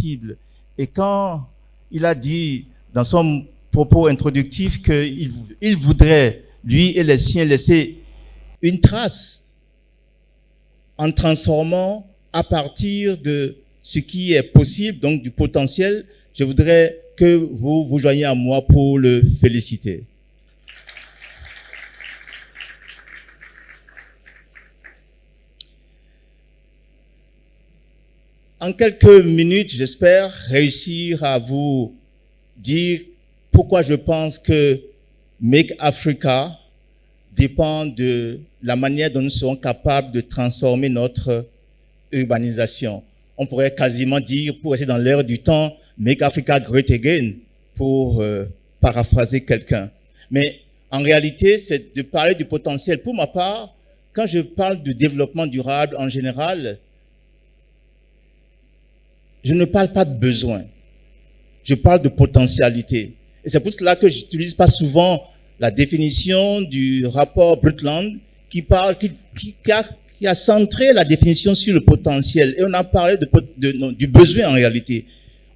indescriptible. Et quand il a dit dans son propos introductif qu'il voudrait, lui et les siens, laisser une trace en transformant à partir de ce qui est possible, donc du potentiel, je voudrais que vous vous joigniez à moi pour le féliciter. En quelques minutes, j'espère réussir à vous dire pourquoi je pense que Make Africa dépend de la manière dont nous serons capables de transformer notre urbanisation. On pourrait quasiment dire, pour rester dans l'ère du temps, Make Africa Great Again, pour paraphraser quelqu'un. Mais en réalité, c'est de parler du potentiel. Pour ma part, quand je parle de développement durable en général, je ne parle pas de besoin. Je parle de potentialité. Et c'est pour cela que je n'utilise pas souvent la définition du rapport Brundtland qui a centré la définition sur le potentiel. Et on a parlé du besoin en réalité.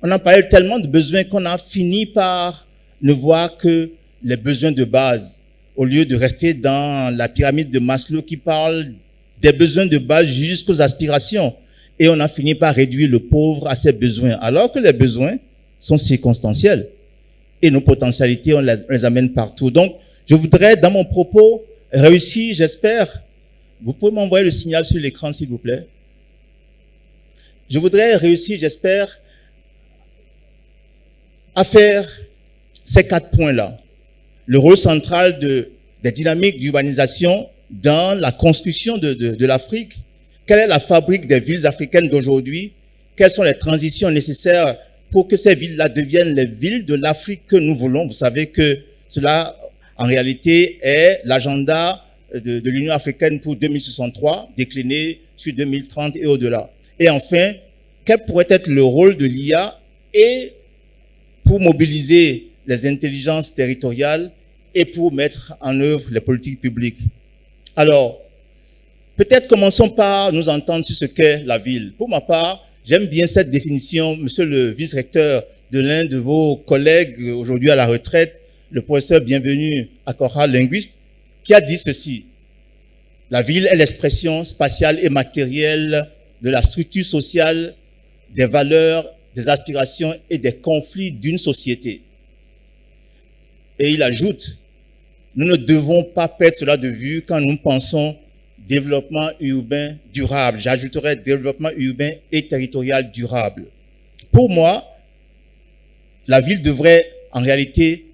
On a parlé tellement de besoins qu'on a fini par ne voir que les besoins de base, au lieu de rester dans la pyramide de Maslow qui parle des besoins de base jusqu'aux aspirations. Et on a fini par réduire le pauvre à ses besoins, alors que les besoins sont circonstanciels. Et nos potentialités, on les amène partout. Donc, je voudrais, dans mon propos, réussir, j'espère. Vous pouvez m'envoyer le signal sur l'écran, s'il vous plaît. Je voudrais réussir, j'espère, à faire ces 4 points-là. Le rôle central des dynamiques d'urbanisation dans la construction de l'Afrique. Quelle est la fabrique des villes africaines d'aujourd'hui? Quelles sont les transitions nécessaires pour que ces villes-là deviennent les villes de l'Afrique que nous voulons? Vous savez que cela, en réalité, est l'agenda de l'Union africaine pour 2063, décliné sur 2030 et au-delà. Et enfin, quel pourrait être le rôle de l'IA et pour mobiliser les intelligences territoriales et pour mettre en œuvre les politiques publiques? Alors, peut-être commençons par nous entendre sur ce qu'est la ville. Pour ma part, j'aime bien cette définition, monsieur le vice-recteur de l'un de vos collègues aujourd'hui à la retraite, le professeur Bienvenu Akora, linguiste, qui a dit ceci. La ville est l'expression spatiale et matérielle de la structure sociale, des valeurs, des aspirations et des conflits d'une société. Et il ajoute, nous ne devons pas perdre cela de vue quand nous pensons développement urbain durable. J'ajouterais développement urbain et territorial durable. Pour moi, la ville devrait en réalité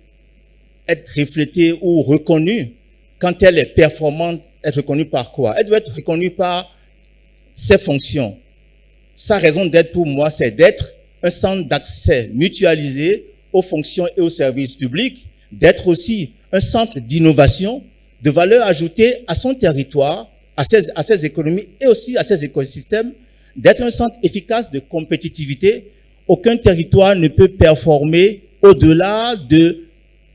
être reflétée ou reconnue quand elle est performante. Être reconnue par quoi? Elle doit être reconnue par ses fonctions. Sa raison d'être pour moi, c'est d'être un centre d'accès mutualisé aux fonctions et aux services publics, d'être aussi un centre d'innovation, de valeur ajoutée à son territoire, à ses économies et aussi à ses écosystèmes, d'être un centre efficace de compétitivité. Aucun territoire ne peut performer au-delà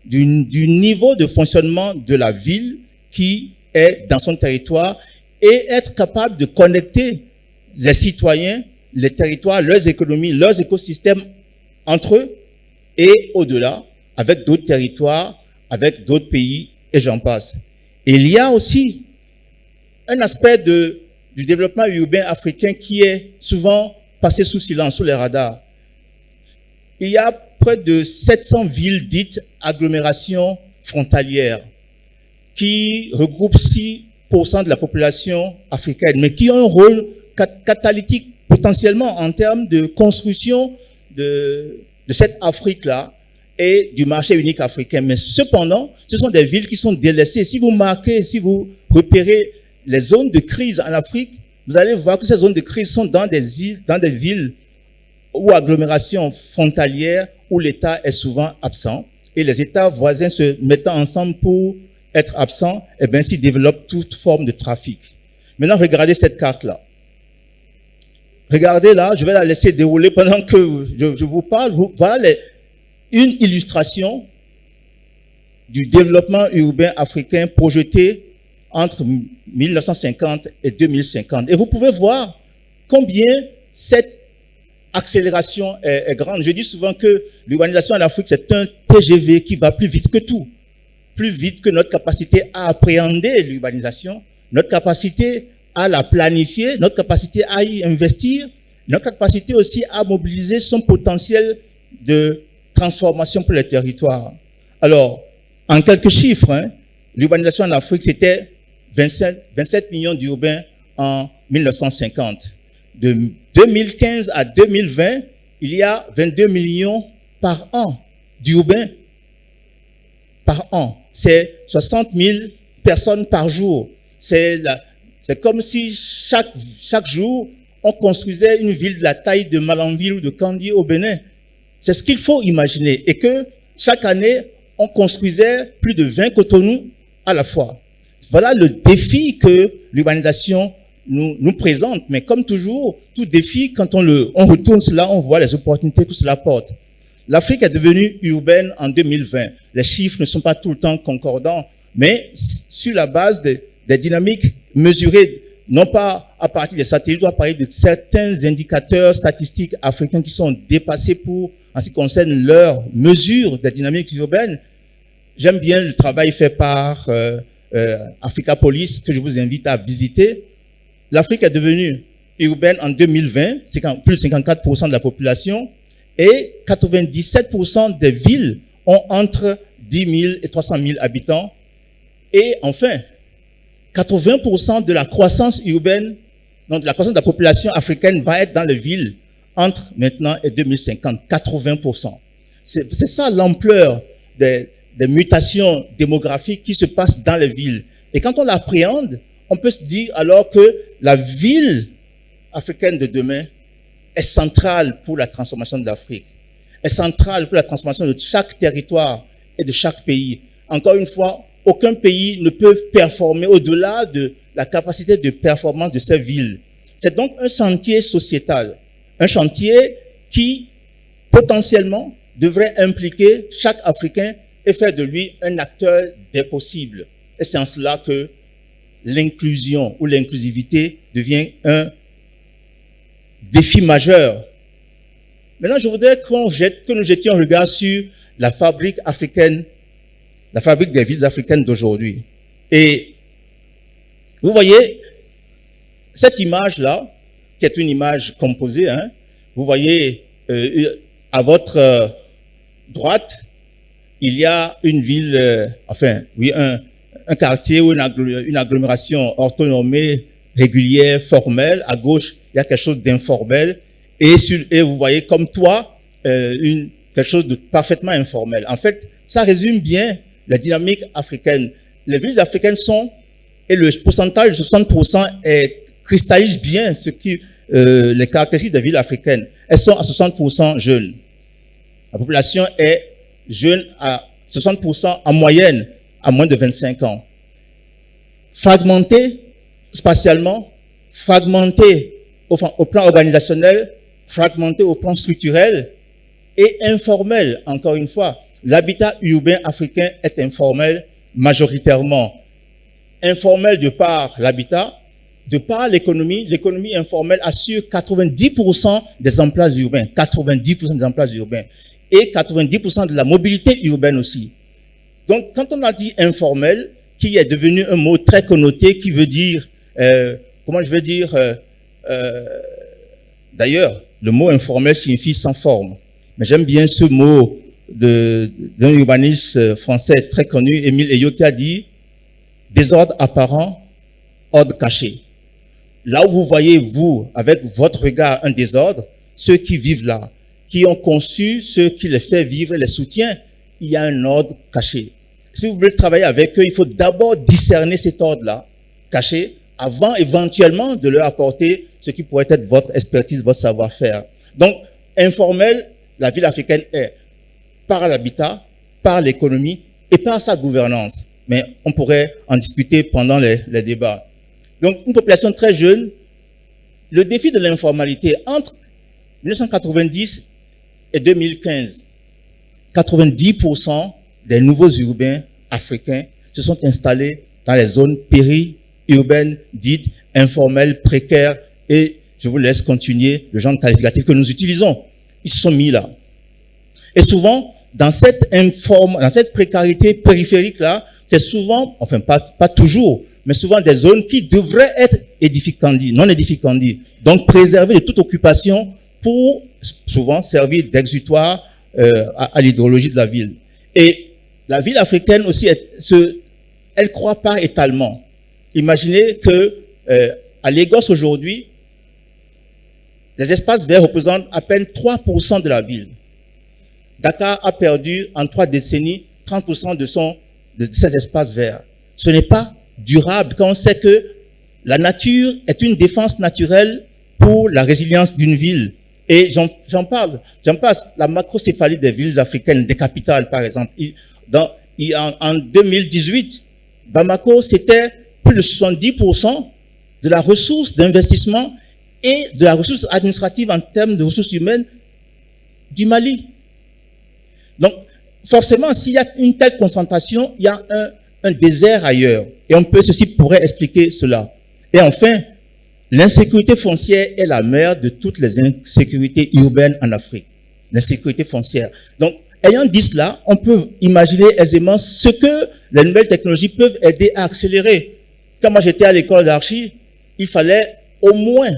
du niveau de fonctionnement de la ville qui est dans son territoire et être capable de connecter les citoyens, les territoires, leurs économies, leurs écosystèmes entre eux et au-delà, avec d'autres territoires, avec d'autres pays et j'en passe. Et il y a aussi un aspect du développement urbain africain qui est souvent passé sous silence, sous les radars. Il y a près de 700 villes dites agglomérations frontalières qui regroupent 6% de la population africaine, mais qui ont un rôle catalytique potentiellement en termes de construction de cette Afrique-là et du marché unique africain. Mais cependant, ce sont des villes qui sont délaissées. Si vous marquez, si vous repérez les zones de crise en Afrique, vous allez voir que ces zones de crise sont dans des îles, dans des villes ou agglomérations frontalières où l'État est souvent absent et les États voisins se mettant ensemble pour être absents, et bien s'ils développent toute forme de trafic. Maintenant, regardez cette carte-là. Regardez là, je vais la laisser dérouler pendant que je vous parle. Voilà une illustration du développement urbain africain projeté entre 1950 et 2050. Et vous pouvez voir combien cette accélération est grande. Je dis souvent que l'urbanisation en Afrique, c'est un TGV qui va plus vite que tout. Plus vite que notre capacité à appréhender l'urbanisation, notre capacité à la planifier, notre capacité à y investir, notre capacité aussi à mobiliser son potentiel de transformation pour les territoires. Alors, en quelques chiffres, l'urbanisation en Afrique, c'était 27 millions d'urbains en 1950. De 2015 à 2020, il y a 22 millions par an d'urbains par an. C'est 60 000 personnes par jour. C'est comme si chaque jour, on construisait une ville de la taille de Malanville ou de Kandi au Bénin. C'est ce qu'il faut imaginer. Et que chaque année, on construisait plus de 20 Cotonou à la fois. Voilà le défi que l'urbanisation nous présente. Mais comme toujours, tout défi, quand on retourne cela, on voit les opportunités que cela porte. L'Afrique est devenue urbaine en 2020. Les chiffres ne sont pas tout le temps concordants, mais sur la base des dynamiques mesurées, non pas à partir des satellites, à partir de certains indicateurs statistiques africains qui sont dépassés en ce qui concerne leur mesure des dynamiques urbaines. J'aime bien le travail fait par Africapolis, que je vous invite à visiter. L'Afrique est devenue urbaine en 2020, c'est plus de 54% de la population, et 97% des villes ont entre 10 000 et 300 000 habitants. Et enfin, 80% de la croissance urbaine, donc de la croissance de la population africaine va être dans les villes entre maintenant et 2050, 80%. C'est ça l'ampleur des mutations démographiques qui se passent dans les villes. Et quand on l'appréhende, on peut se dire alors que la ville africaine de demain est centrale pour la transformation de l'Afrique, est centrale pour la transformation de chaque territoire et de chaque pays. Encore une fois, aucun pays ne peut performer au-delà de la capacité de performance de ces villes. C'est donc un chantier sociétal, un chantier qui potentiellement devrait impliquer chaque Africain et faire de lui un acteur des possibles. Et c'est en cela que l'inclusion ou l'inclusivité devient un défi majeur. Maintenant, je voudrais que nous jetions un regard sur la fabrique africaine, la fabrique des villes africaines d'aujourd'hui. Et vous voyez, cette image-là, qui est une image composée, vous voyez à votre droite, il y a une ville, un quartier ou une agglomération orthonormée, régulière, formelle. À gauche, il y a quelque chose d'informel. Et vous voyez comme toi, quelque chose de parfaitement informel. En fait, ça résume bien la dynamique africaine. Les villes africaines et le pourcentage de 60% cristallise bien ce qui les caractéristiques des villes africaines. Elles sont à 60% jeunes. La population est jeune à 60% en moyenne, à moins de 25 ans. Fragmentée spatialement, fragmentée au plan organisationnel, fragmentée au plan structurel et informel, encore une fois. L'habitat urbain africain est informel majoritairement. Informel de par l'habitat, de par l'économie. L'économie informelle assure 90% des emplois urbains, 90% des emplois urbains et 90% de la mobilité urbaine aussi. Donc, quand on a dit informel, qui est devenu un mot très connoté, qui veut dire, d'ailleurs, le mot informel signifie sans forme. Mais j'aime bien ce mot d'un urbaniste français très connu, Émile Ayot, qui a dit désordre apparent, ordre caché. Là où vous voyez, vous, avec votre regard, un désordre, ceux qui vivent là, qui ont conçu, ceux qui les fait vivre, les soutiennent, il y a un ordre caché. Si vous voulez travailler avec eux, il faut d'abord discerner cet ordre-là, caché, avant éventuellement de leur apporter ce qui pourrait être votre expertise, votre savoir-faire. Donc, informel, la ville africaine est par l'habitat, par l'économie et par sa gouvernance. Mais on pourrait en discuter pendant les débats. Donc, une population très jeune, le défi de l'informalité entre 1990 et 2015, 90% des nouveaux urbains africains se sont installés dans les zones périurbaines dites informelles, précaires et je vous laisse continuer le genre de qualificatif que nous utilisons. Ils se sont mis là. Et souvent, dans cette précarité périphérique-là, c'est souvent, enfin pas toujours, mais souvent des zones qui devraient être édificantes, non édificantes. Donc préservées de toute occupation pour souvent servir d'exutoire à l'idéologie de la ville. Et la ville africaine aussi, elle croît par étalement. Imaginez que à Lagos aujourd'hui, les espaces verts représentent à peine 3% de la ville. Dakar a perdu en 3 décennies 30% de ces espaces verts. Ce n'est pas durable quand on sait que la nature est une défense naturelle pour la résilience d'une ville. Et j'en passe, la macrocéphalie des villes africaines, des capitales par exemple. En 2018, Bamako, c'était plus de 70% de la ressource d'investissement et de la ressource administrative en termes de ressources humaines du Mali. Donc, forcément, s'il y a une telle concentration, il y a un désert ailleurs. Et ceci pourrait expliquer cela. Et enfin, l'insécurité foncière est la mère de toutes les insécurités urbaines en Afrique. L'insécurité foncière. Donc, ayant dit cela, on peut imaginer aisément ce que les nouvelles technologies peuvent aider à accélérer. Quand moi j'étais à l'école d'archi, il fallait au moins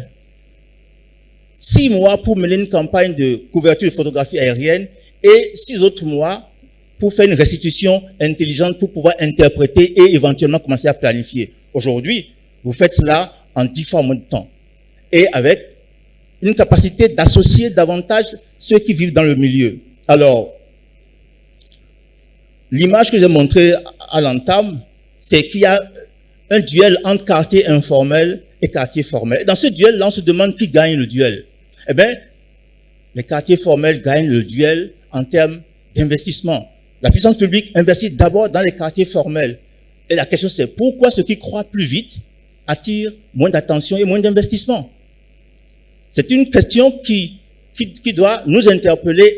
6 mois pour mener une campagne de couverture de photographie aérienne et 6 autres mois pour faire une restitution intelligente pour pouvoir interpréter et éventuellement commencer à planifier. Aujourd'hui, vous faites cela en 10 fois moins de temps et avec une capacité d'associer davantage ceux qui vivent dans le milieu. Alors, l'image que j'ai montrée à l'entame, c'est qu'il y a un duel entre quartier informel et quartier formel. Et dans ce duel-là, on se demande qui gagne le duel. Eh bien, les quartiers formels gagnent le duel en termes d'investissement. La puissance publique investit d'abord dans les quartiers formels. Et la question c'est pourquoi ceux qui croient plus vite attirent moins d'attention et moins d'investissement? C'est une question qui doit nous interpeller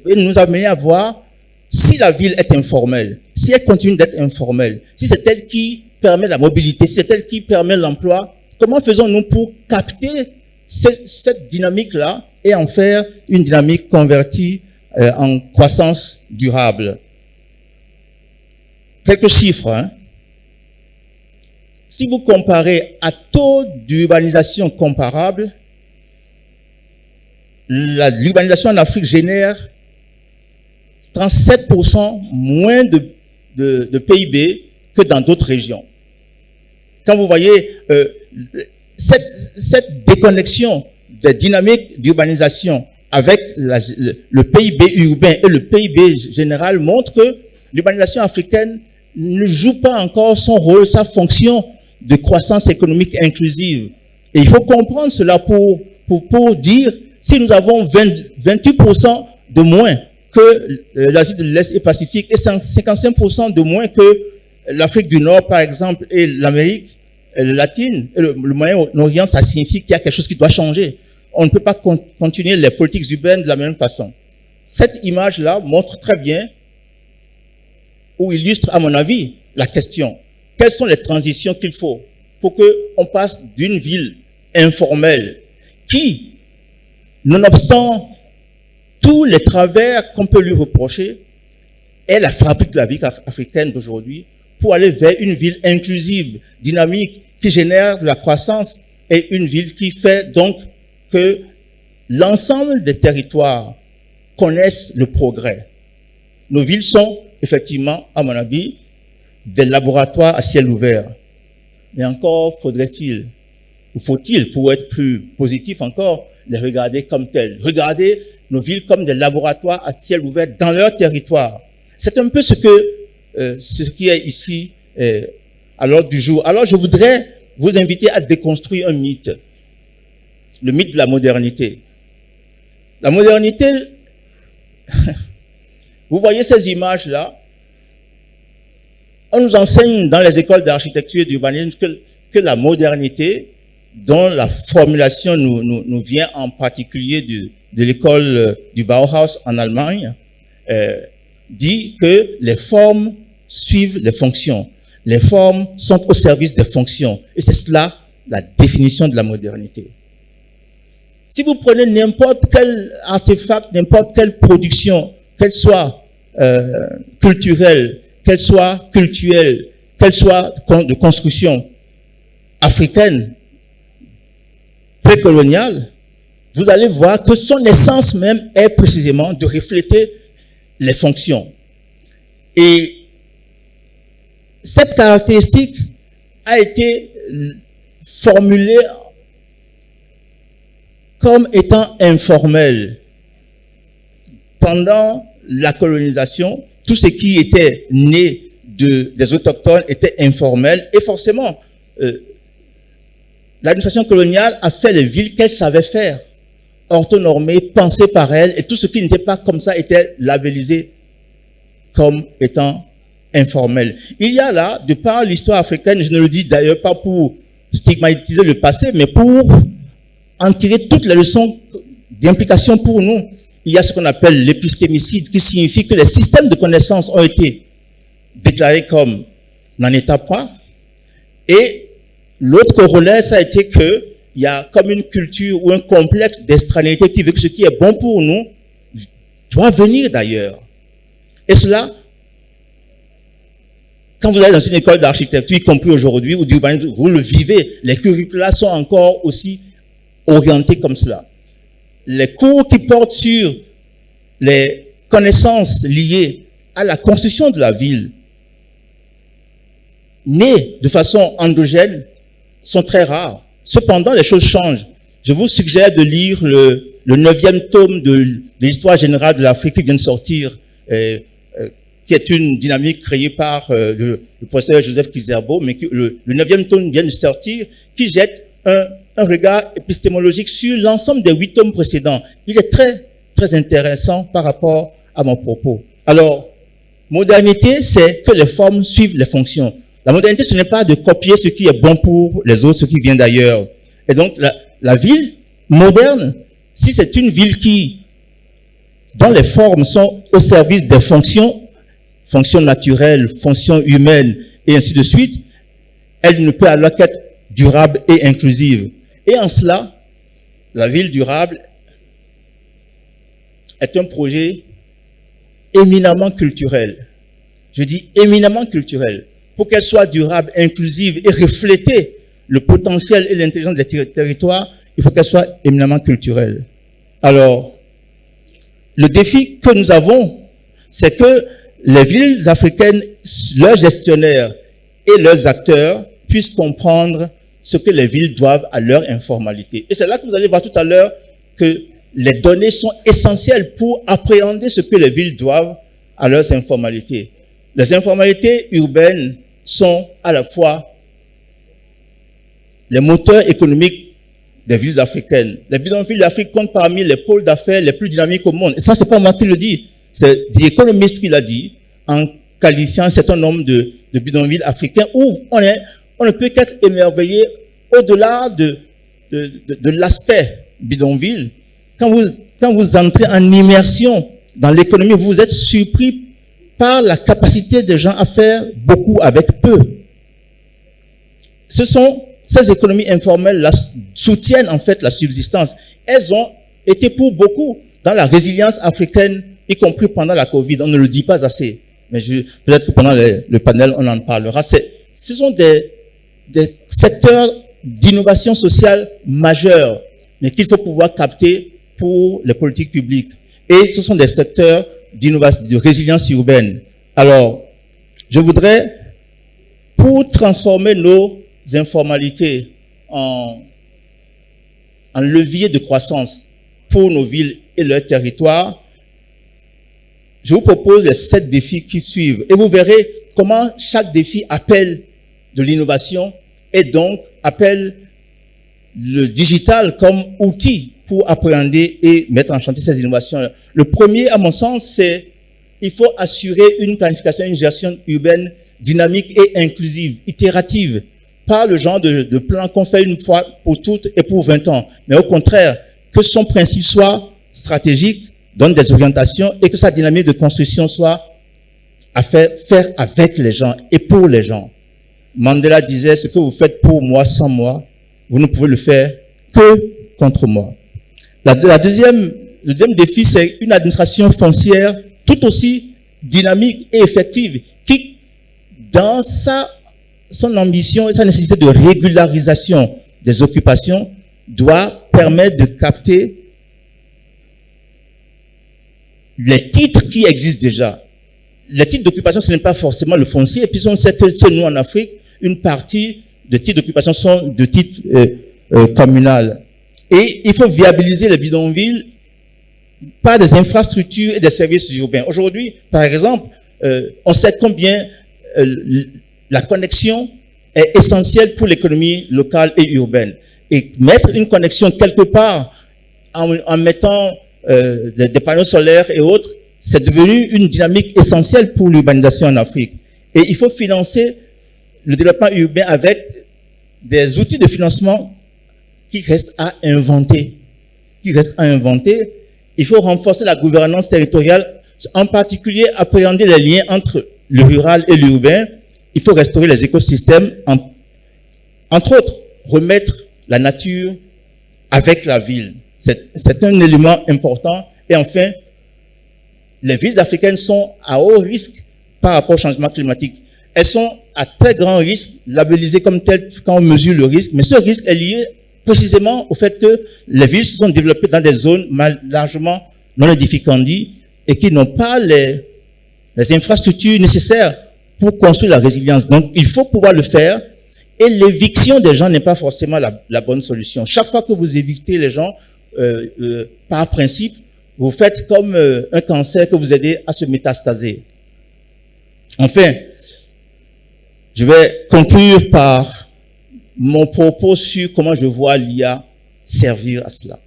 et nous amener à voir si la ville est informelle, si elle continue d'être informelle, si c'est elle qui permet la mobilité, si c'est elle qui permet l'emploi, comment faisons-nous pour capter cette dynamique-là et en faire une dynamique convertie en croissance durable? Quelques chiffres. Hein. Si vous comparez à taux d'urbanisation comparable, l'urbanisation en Afrique génère 37% moins de PIB que dans d'autres régions. Quand vous voyez cette déconnexion des dynamiques d'urbanisation avec le PIB urbain et le PIB général montre que l'urbanisation africaine ne joue pas encore son rôle, sa fonction de croissance économique inclusive. Et il faut comprendre cela pour dire si nous avons 28% de moins que l'Asie de l'Est et Pacifique et 55% de moins que l'Afrique du Nord, par exemple, et l'Amérique latine, et le Moyen-Orient, ça signifie qu'il y a quelque chose qui doit changer. On ne peut pas continuer les politiques urbaines de la même façon. Cette image-là montre très bien ou illustre, à mon avis, la question. Quelles sont les transitions qu'il faut pour qu'on passe d'une ville informelle qui, nonobstant tous les travers qu'on peut lui reprocher, est la fabrique de la vie africaine d'aujourd'hui, pour aller vers une ville inclusive, dynamique, qui génère de la croissance et une ville qui fait donc que l'ensemble des territoires connaissent le progrès. Nos villes sont effectivement, à mon avis, des laboratoires à ciel ouvert. Mais encore faudrait-il, ou faut-il, pour être plus positif encore, les regarder comme tels. Regarder nos villes comme des laboratoires à ciel ouvert dans leur territoire. C'est un peu ce qui est ici à l'ordre du jour. Alors je voudrais vous inviter à déconstruire un mythe. Le mythe de la modernité. La modernité, vous voyez ces images-là, on nous enseigne dans les écoles d'architecture et d'urbanisme que la modernité, dont la formulation nous vient en particulier de l'école du Bauhaus en Allemagne, dit que les formes suivent les fonctions. Les formes sont au service des fonctions. Et c'est cela la définition de la modernité. Si vous prenez n'importe quel artefact, n'importe quelle production, qu'elle soit culturelle, qu'elle soit cultuelle, qu'elle soit de construction africaine, précoloniale, vous allez voir que son essence même est précisément de refléter les fonctions. Et cette caractéristique a été formulée comme étant informelle. Pendant la colonisation, tout ce qui était né des autochtones était informel et forcément, l'administration coloniale a fait les villes qu'elle savait faire, orthonormées, pensées par elle, et tout ce qui n'était pas comme ça était labellisé comme étant informel. Il y a là, de par l'histoire africaine, je ne le dis d'ailleurs pas pour stigmatiser le passé, mais pour en tirer toutes les leçons d'implication pour nous. Il y a ce qu'on appelle l'épistémicide, qui signifie que les systèmes de connaissances ont été déclarés comme n'en état point. Et l'autre corollaire, ça a été que il y a comme une culture ou un complexe d'extranéité qui veut que ce qui est bon pour nous doit venir d'ailleurs. Et cela, quand vous allez dans une école d'architecture, y compris aujourd'hui, ou d'urbanisme, vous le vivez, les curricula sont encore aussi orientés comme cela. Les cours qui portent sur les connaissances liées à la construction de la ville, nées de façon endogène, sont très rares. Cependant, les choses changent. Je vous suggère de lire le 9e tome de l'histoire générale de l'Afrique qui vient de sortir, qui est une dynamique créée par le professeur Joseph Kizerbo, mais le 9e tome vient de sortir, qui jette un regard épistémologique sur l'ensemble des 8 tomes précédents. Il est très, très intéressant par rapport à mon propos. Alors, modernité, c'est que les formes suivent les fonctions. La modernité, ce n'est pas de copier ce qui est bon pour les autres, ce qui vient d'ailleurs. Et donc, la ville moderne, si c'est une ville dont les formes sont au service des fonctions naturelles, fonctions humaines, et ainsi de suite, elle ne peut alors qu'être durable et inclusive. Et en cela, la ville durable est un projet éminemment culturel. Je dis éminemment culturel. Pour qu'elle soit durable, inclusive et refléter le potentiel et l'intelligence des territoires, il faut qu'elle soit éminemment culturelle. Alors, le défi que nous avons, c'est que les villes africaines, leurs gestionnaires et leurs acteurs puissent comprendre ce que les villes doivent à leur informalité. Et c'est là que vous allez voir tout à l'heure que les données sont essentielles pour appréhender ce que les villes doivent à leurs informalités. Les informalités urbaines sont à la fois les moteurs économiques des villes africaines. Les bidonvilles d'Afrique comptent parmi les pôles d'affaires les plus dynamiques au monde. Et ça, c'est pas moi qui le dis. C'est The Economist qui l'a dit en qualifiant un certain nombre de bidonvilles africains où on ne peut qu'être émerveillé au-delà de l'aspect bidonville. Quand vous entrez en immersion dans l'économie, vous êtes surpris par la capacité des gens à faire beaucoup avec peu. Ces économies informelles soutiennent en fait la subsistance. Elles ont été pour beaucoup dans la résilience africaine, y compris pendant la Covid. On ne le dit pas assez, mais peut-être que pendant le panel, on en parlera. Ce sont des secteurs d'innovation sociale majeurs, mais qu'il faut pouvoir capter pour les politiques publiques. Et ce sont des secteurs d'innovation, de résilience urbaine. Alors, je voudrais, pour transformer nos informalités en levier de croissance pour nos villes et leurs territoires, je vous propose les 7 défis qui suivent. Et vous verrez comment chaque défi appelle de l'innovation et donc appelle le digital comme outil pour appréhender et mettre en chantier ces innovations. Le premier, à mon sens, c'est il faut assurer une planification, une gestion urbaine dynamique et inclusive, itérative, pas le genre de plan qu'on fait une fois pour toutes et pour 20 ans, mais au contraire, que son principe soit stratégique, donne des orientations et que sa dynamique de construction soit à faire avec les gens et pour les gens. Mandela disait, ce que vous faites pour moi, sans moi, vous ne pouvez le faire que contre moi. Le deuxième défi, c'est une administration foncière tout aussi dynamique et effective qui, dans son ambition et sa nécessité de régularisation des occupations, doit permettre de capter les titres qui existent déjà. Les titres d'occupation, ce n'est pas forcément le foncier. Et puis, on sait que nous, en Afrique, une partie de titres d'occupation sont de titres communal. Et il faut viabiliser les bidonvilles par des infrastructures et des services urbains. Aujourd'hui, par exemple, on sait combien la connexion est essentielle pour l'économie locale et urbaine. Et mettre une connexion quelque part en mettant des panneaux solaires et autres, c'est devenu une dynamique essentielle pour l'urbanisation en Afrique. Et il faut financer le développement urbain avec des outils de financement qui restent à inventer. Il faut renforcer la gouvernance territoriale, en particulier appréhender les liens entre le rural et l'urbain. Il faut restaurer les écosystèmes, entre autres, remettre la nature avec la ville. C'est un élément important. Et enfin, les villes africaines sont à haut risque par rapport au changement climatique. Elles sont à très grand risque, labellisées comme telles quand on mesure le risque, mais ce risque est lié précisément au fait que les villes se sont développées dans des zones largement non édificantes et qui n'ont pas les infrastructures nécessaires pour construire la résilience. Donc, il faut pouvoir le faire. Et l'éviction des gens n'est pas forcément la bonne solution. Chaque fois que vous évitez les gens, par principe, vous faites comme un cancer que vous aidez à se métastaser. Enfin, je vais conclure par mon propos sur comment je vois l'IA servir à cela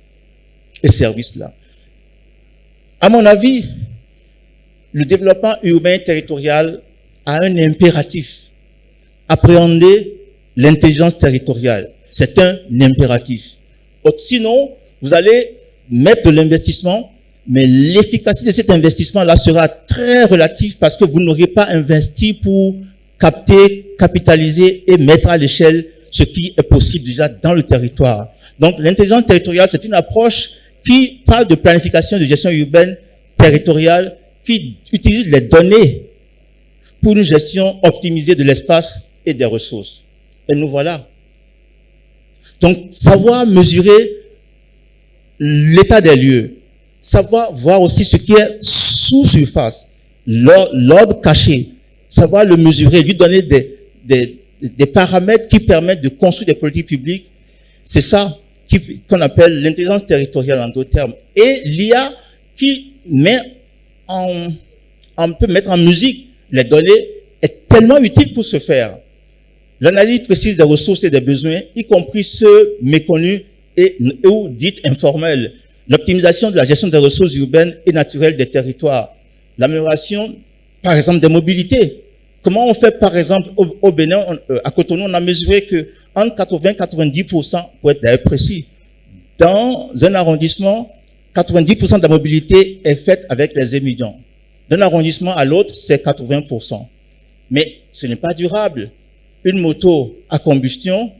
et servir cela. À mon avis, le développement urbain territorial a un impératif. Appréhender l'intelligence territoriale, c'est un impératif. Sinon, vous allez mettre de l'investissement, mais l'efficacité de cet investissement-là sera très relative parce que vous n'aurez pas investi pour capter, capitaliser et mettre à l'échelle ce qui est possible déjà dans le territoire. Donc, l'intelligence territoriale, c'est une approche qui parle de planification de gestion urbaine territoriale, qui utilise les données pour une gestion optimisée de l'espace et des ressources. Et nous voilà. Donc, savoir mesurer l'état des lieux, savoir voir aussi ce qui est sous surface, l'ordre caché, savoir le mesurer, lui donner des paramètres qui permettent de construire des politiques publiques, c'est ça qu'on appelle l'intelligence territoriale en d'autres termes. Et l'IA qui peut mettre en musique les données est tellement utile pour ce faire. L'analyse précise des ressources et des besoins, y compris ceux méconnus ou dites informels. L'optimisation de la gestion des ressources urbaines et naturelles des territoires. L'amélioration, par exemple, des mobilités. Comment on fait, par exemple, au Bénin, à Cotonou, on a mesuré que entre 80 et 90%, pour être d'ailleurs précis, dans un arrondissement, 90% de la mobilité est faite avec les émigrants. D'un arrondissement à l'autre, c'est 80%. Mais ce n'est pas durable. Une moto à combustion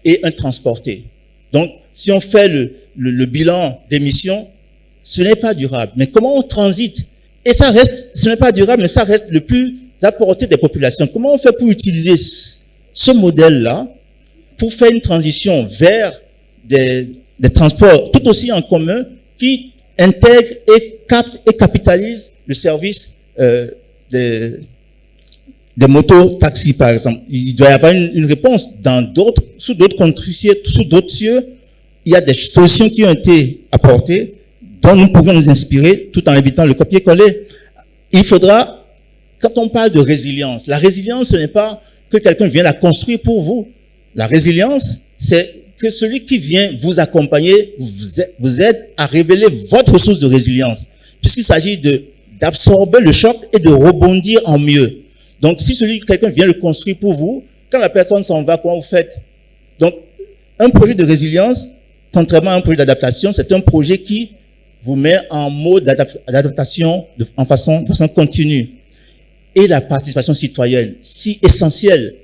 et un transporté. Donc, si on fait le bilan d'émissions, ce n'est pas durable. Mais comment on transite? Et ça reste, ce n'est pas durable, mais ça reste le plus à portée des populations. Comment on fait pour utiliser ce modèle-là pour faire une transition vers des transports tout aussi en commun qui intègrent et captent et capitalisent le service des motos-taxis, par exemple. Il doit y avoir une réponse. Sous d'autres cieux, il y a des solutions qui ont été apportées dont nous pourrions nous inspirer tout en évitant le copier-coller. Il faudra, quand on parle de résilience, la résilience, ce n'est pas que quelqu'un vienne la construire pour vous. La résilience, c'est que celui qui vient vous accompagner vous aide à révéler votre source de résilience, puisqu'il s'agit d'absorber le choc et de rebondir en mieux. Donc, si quelqu'un vient le construire pour vous, quand la personne s'en va, comment vous faites? Donc, un projet de résilience, contrairement à un projet d'adaptation, c'est un projet qui vous met en mode d'adaptation de façon continue. Et la participation citoyenne, si essentielle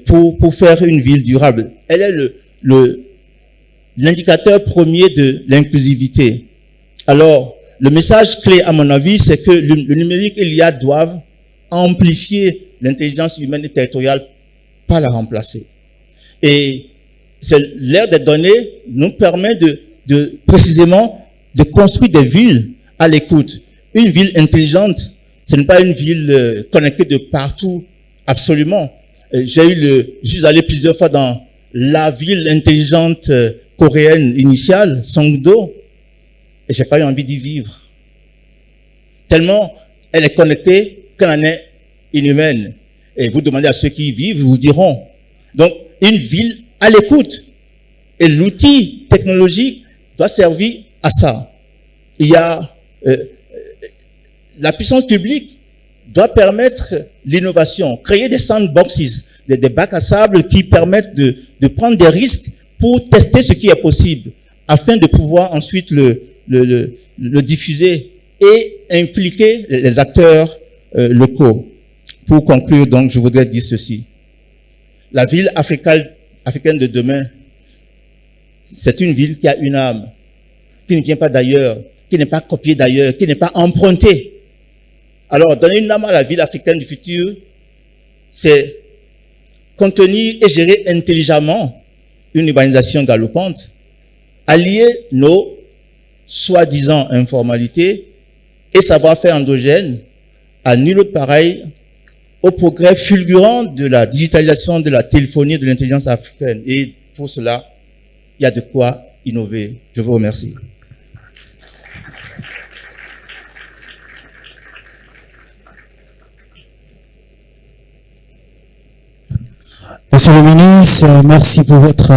pour faire une ville durable. Elle est l'indicateur premier de l'inclusivité. Alors, le message clé, à mon avis, c'est que le numérique et l'IA doivent amplifier l'intelligence humaine et territoriale, pas la remplacer. Et l'ère des données nous permet précisément de construire des villes à l'écoute. Une ville intelligente, ce n'est pas une ville connectée de partout, absolument. Je suis allé plusieurs fois dans la ville intelligente coréenne initiale, Songdo, et j'ai pas eu envie d'y vivre. Tellement elle est connectée qu'elle en est inhumaine. Et vous demandez à ceux qui y vivent, ils vous diront. Donc, une ville à l'écoute. Et l'outil technologique doit servir à ça. Il y a la puissance publique doit permettre l'innovation, créer des sandboxes, des bacs à sable qui permettent de prendre des risques pour tester ce qui est possible, afin de pouvoir ensuite le diffuser et impliquer les acteurs locaux. Pour conclure, donc, je voudrais dire ceci. La ville africaine de demain, c'est une ville qui a une âme, qui ne vient pas d'ailleurs, qui n'est pas copiée d'ailleurs, qui n'est pas empruntée. Alors, donner une âme à la ville africaine du futur, c'est contenir et gérer intelligemment une urbanisation galopante, allier nos soi-disant informalités et savoir-faire endogène à nul autre pareil au progrès fulgurant de la digitalisation, de la téléphonie, de l'intelligence africaine. Et pour cela, il y a de quoi innover. Je vous remercie. Monsieur le ministre, merci pour votre